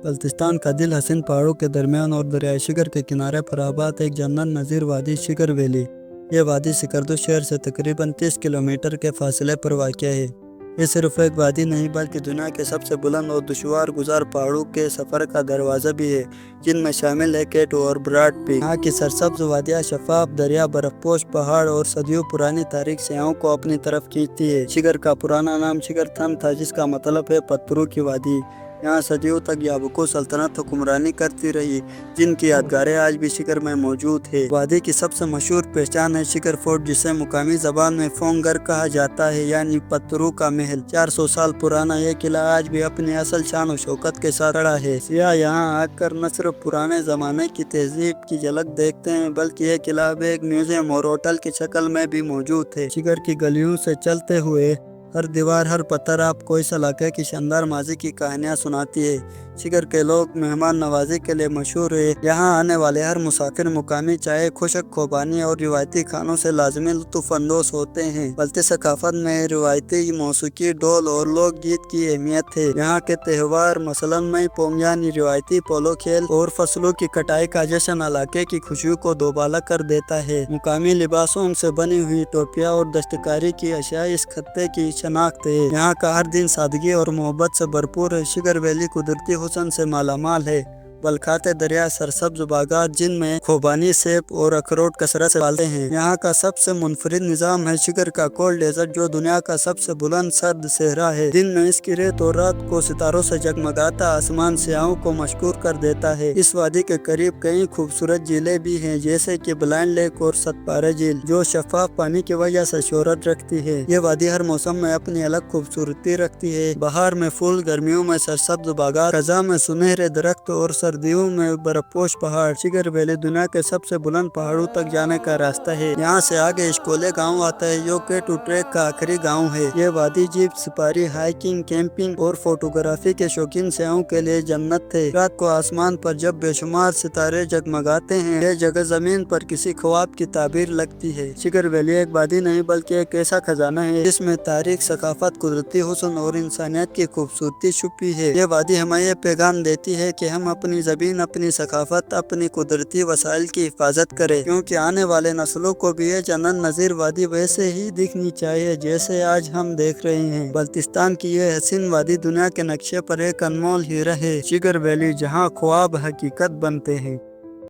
बल्तिस्तान का दिल हसीन पहाड़ों के दरमियान और दरियाई शिखर के किनारे पर आबाद एक जन्नत नज़ीर वादी शिखर वैली। ये वादी सिकरदो शहर से तकरीबन 30 किलोमीटर के फासले पर वाक़या है। ये सिर्फ एक वादी नहीं बल्कि दुनिया के सबसे बुलंद और दुश्वार गुजार पहाड़ों के सफ़र का दरवाज़ा भी है, जिनमें शामिल है केटू और ब्रॉड पीक। यहाँ की सरसब्ज वादियाँ, शफाफ दरिया, बर्फपोश पहाड़ और सदियों पुरानी तारीख सयाहों को अपनी तरफ खींचती है। शिखर का पुराना नाम शिखर थम था, जिसका मतलब है पत्थरों की वादी। यहाँ सदियों तक याबको सल्तनत हुक्मरानी करती रही, जिनकी यादगारें आज भी शिखर में मौजूद है। वादी की सबसे मशहूर पहचान है शिखर फोर्ट, जिसे मुकामी जबान में फोंगर कहा जाता है, यानी पत्थरों का महल। 400 साल पुराना यह किला आज भी अपनी असल शान और शौकत के साथ खड़ा है। सियाह यहाँ आकर न सिर्फ पुराने जमाने की तहजीब की झलक देखते हैं, बल्कि यह किला अब एक म्यूजियम और होटल की शक्ल में भी मौजूद है। शिखर की गलियों से चलते हुए हर दीवार, हर पत्थर आपको इस इलाके की शानदार माजी की कहानियाँ सुनाती है। शिखर के लोग मेहमान नवाजी के लिए मशहूर है। यहाँ आने वाले हर मुसाफिर मुकामी चाय, खुशक खुबानी और रिवायती खानों से लाजमी लुत्फ अंदोज होते हैं। बल्ती सकाफत में रिवायती मौसीकी, ढोल और लोक गीत की अहमियत है। यहाँ के त्योहार मसलन मई पोंग यानी रिवायती पोलो खेल और फसलों की कटाई का जश्न इलाके की खुशियों को दोबाला कर देता है। मुकामी लिबासों से बनी हुई टोपियाँ और दस्तकारी की अशिया इस खत्ते की शनाख्त है। यहाँ का हर दिन सादगी और मोहब्बत से भरपूर है। शिखर वैली कुदरती हुस्न से मालामाल है। बलखाते दरिया, सरसब्ज बागात जिनमें खुबानी, सेब और अखरोट कसरत से पालते हैं। यहाँ का सबसे मुनफरिद निज़ाम है शिखर का कोल्ड डेजर्ट, जो दुनिया का सबसे बुलंद सर्द सहरा है। दिन में इसकी रेत और रात को सितारों से जगमगाता आसमान सयाहों को मशहूर कर देता है। इस वादी के करीब कई खूबसूरत झीलें भी हैं, जैसे कि ब्लाइंड लेक और सतपारे झील, जो शफाफ पानी की वजह से शोहरत रखती है। ये वादी हर मौसम में अपनी अलग खूबसूरती रखती है। बहार में फूल, गर्मियों में सरसब्ज बागात, खज़ां में सुनहरे दरख्त और सर्दियों में बर्फपोश पहाड़। शिखर वैली दुनिया के सबसे बुलंद पहाड़ों तक जाने का रास्ता है। यहाँ से आगे इश्कोले गांव आता है, जो केटू ट्रैक का आखिरी गांव है। ये वादी जीप सफारी, हाइकिंग, कैंपिंग और फोटोग्राफी के शौकीन सयाहों के लिए जन्नत है। रात को आसमान पर जब बेशुमार सितारे जगमगाते हैं, यह जगह जमीन पर किसी ख्वाब की ताबीर लगती है। शिखर वैली एक वादी नहीं बल्कि एक ऐसा खजाना है जिसमें तारीख, सकाफत, कुदरती हुस्न और इंसानियत की खूबसूरती छुपी है। ये वादी हमें यह पैगाम देती है कि हम अपनी ज़मीन, अपनी सकाफत, अपनी कुदरती वसाइल की हिफाजत करें, क्योंकि आने वाले नस्लों को भी ये जन्नत नज़ीर वादी वैसे ही दिखनी चाहिए जैसे आज हम देख रहे हैं। बल्तिस्तान की ये हसीन वादी दुनिया के नक्शे पर एक अनमोल हीरा है। शिखर वैली, जहाँ ख्वाब हकीकत बनते हैं।